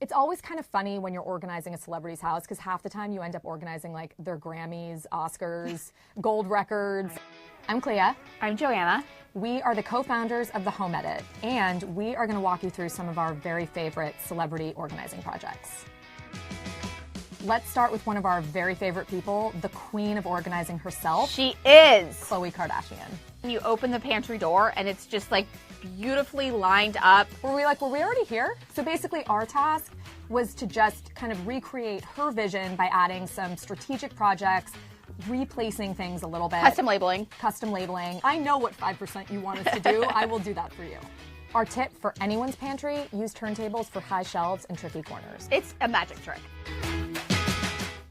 It's always kind of funny when you're organizing a celebrity's house because half the time you end up organizing like their Grammys, Oscars, gold records. I'm Clea. I'm Joanna. We are the co-founders of The Home Edit, and we are going to walk you through some of our very favorite celebrity organizing projects. Let's start with one of our very favorite people, the queen of organizing herself. She is! Khloe Kardashian. You open the pantry door and it's just like beautifully lined up. Were we already here? So basically our task was to just kind of recreate her vision by adding some strategic projects, replacing things a little bit. Custom labeling. Custom labeling. I know what 5% you want us to do. I will do that for you. Our tip for anyone's pantry, use turntables for high shelves and tricky corners. It's a magic trick.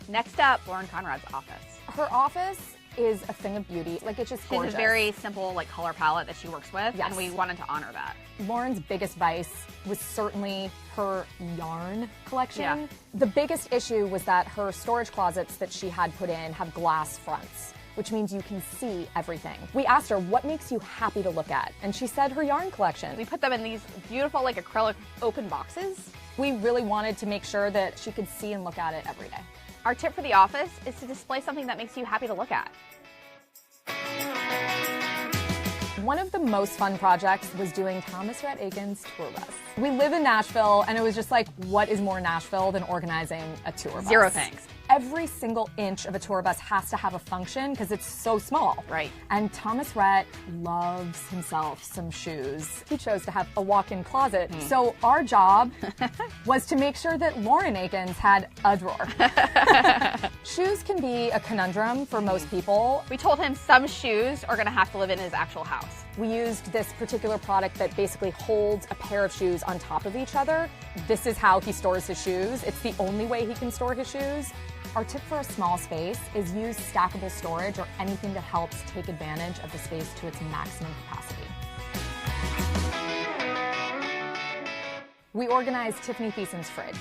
Next up, Lauren Conrad's office. Her office is a thing of beauty. Like, it's just gorgeous. She has a very simple like color palette that she works with, yes. And we wanted to honor that. Lauren's biggest vice was certainly her yarn collection. Yeah. The biggest issue was that her storage closets that she had put in have glass fronts, which means you can see everything. We asked her, what makes you happy to look at? And she said her yarn collection. We put them in these beautiful like acrylic open boxes. We really wanted to make sure that she could see and look at it every day. Our tip for the office is to display something that makes you happy to look at. One of the most fun projects was doing Thomas Rhett Aiken's tour bus. We live in Nashville, and it was just like, what is more Nashville than organizing a tour bus? Zero thanks. Every single inch of a tour bus has to have a function because it's so small. Right. And Thomas Rhett loves himself some shoes. He chose to have a walk-in closet. So our job was to make sure that Lauren Aikens had a drawer. Shoes can be a conundrum for most people. We told him some shoes are gonna have to live in his actual house. We used this particular product that basically holds a pair of shoes on top of each other. This is how he stores his shoes. It's the only way he can store his shoes. Our tip for a small space is use stackable storage or anything that helps take advantage of the space to its maximum capacity. We organized Tiffani Thiessen's fridge.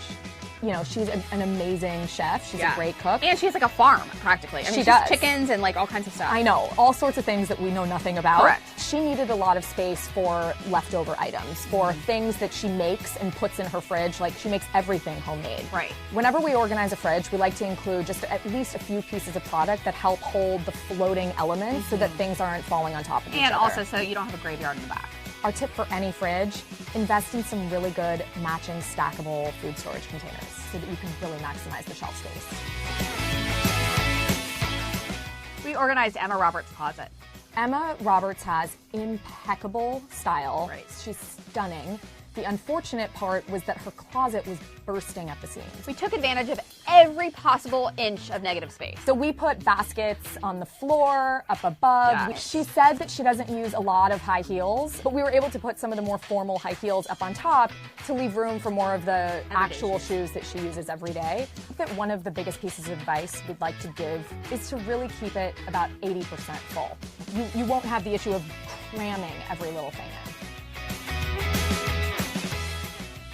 You know, she's an amazing chef. She's a great cook. And she has like a farm, practically. I mean, she has does. Chickens and like all kinds of stuff. I know, all sorts of things that we know nothing about. Correct. She needed a lot of space for leftover items, for things that she makes and puts in her fridge. Like, she makes everything homemade. Right. Whenever we organize a fridge, we like to include just at least a few pieces of product that help hold the floating elements so that things aren't falling on top of each other. And also so you don't have a graveyard in the back. Our tip for any fridge, invest in some really good matching stackable food storage containers so that you can really maximize the shelf space. We organized Emma Roberts' closet. Emma Roberts has impeccable style. Right. She's stunning. The unfortunate part was that her closet was bursting at the seams. We took advantage of every possible inch of negative space. So we put baskets on the floor, up above. Yeah. She said that she doesn't use a lot of high heels, but we were able to put some of the more formal high heels up on top to leave room for more of the actual shoes that she uses every day. I think that one of the biggest pieces of advice we'd like to give is to really keep it about 80% full. You won't have the issue of cramming every little thing in.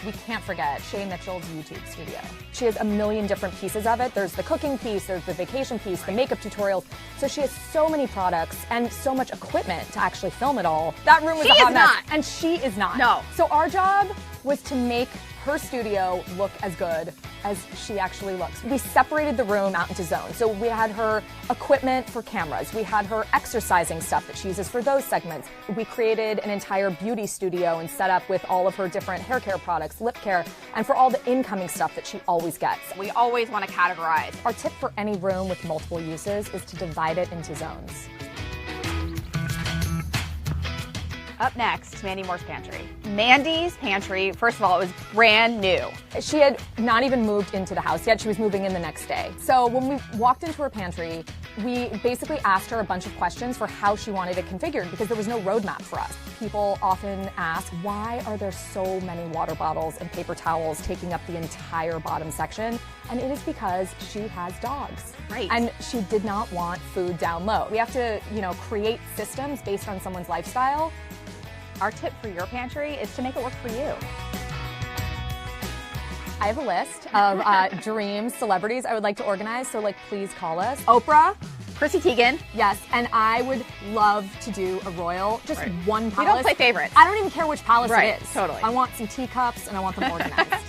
We can't forget Shay Mitchell's YouTube studio. She has a million different pieces of it. There's the cooking piece, there's the vacation piece, the makeup tutorials. So she has so many products and so much equipment to actually film it all. That room was a hot mess. And she is not. No. So our job was to make her studio look as good as she actually looks. We separated the room out into zones. So we had her equipment for cameras. We had her exercising stuff that she uses for those segments. We created an entire beauty studio and set up with all of her different hair care products, lip care, and for all the incoming stuff that she always gets. We always want to categorize. Our tip for any room with multiple uses is to divide it into zones. Up next, Mandy Moore's pantry. Mandy's pantry, first of all, it was brand new. She had not even moved into the house yet. She was moving in the next day. So when we walked into her pantry, we basically asked her a bunch of questions for how she wanted it configured because there was no roadmap for us. People often ask, why are there so many water bottles and paper towels taking up the entire bottom section? And it is because she has dogs. Right. And she did not want food down low. We have to, create systems based on someone's lifestyle. Our tip for your pantry is to make it work for you. I have a list of dream celebrities I would like to organize, so please call us. Oprah. Chrissy Teigen. Yes, and I would love to do a royal, just one palace. We don't play favorites. I don't even care which palace it is. Totally. I want some teacups and I want them organized.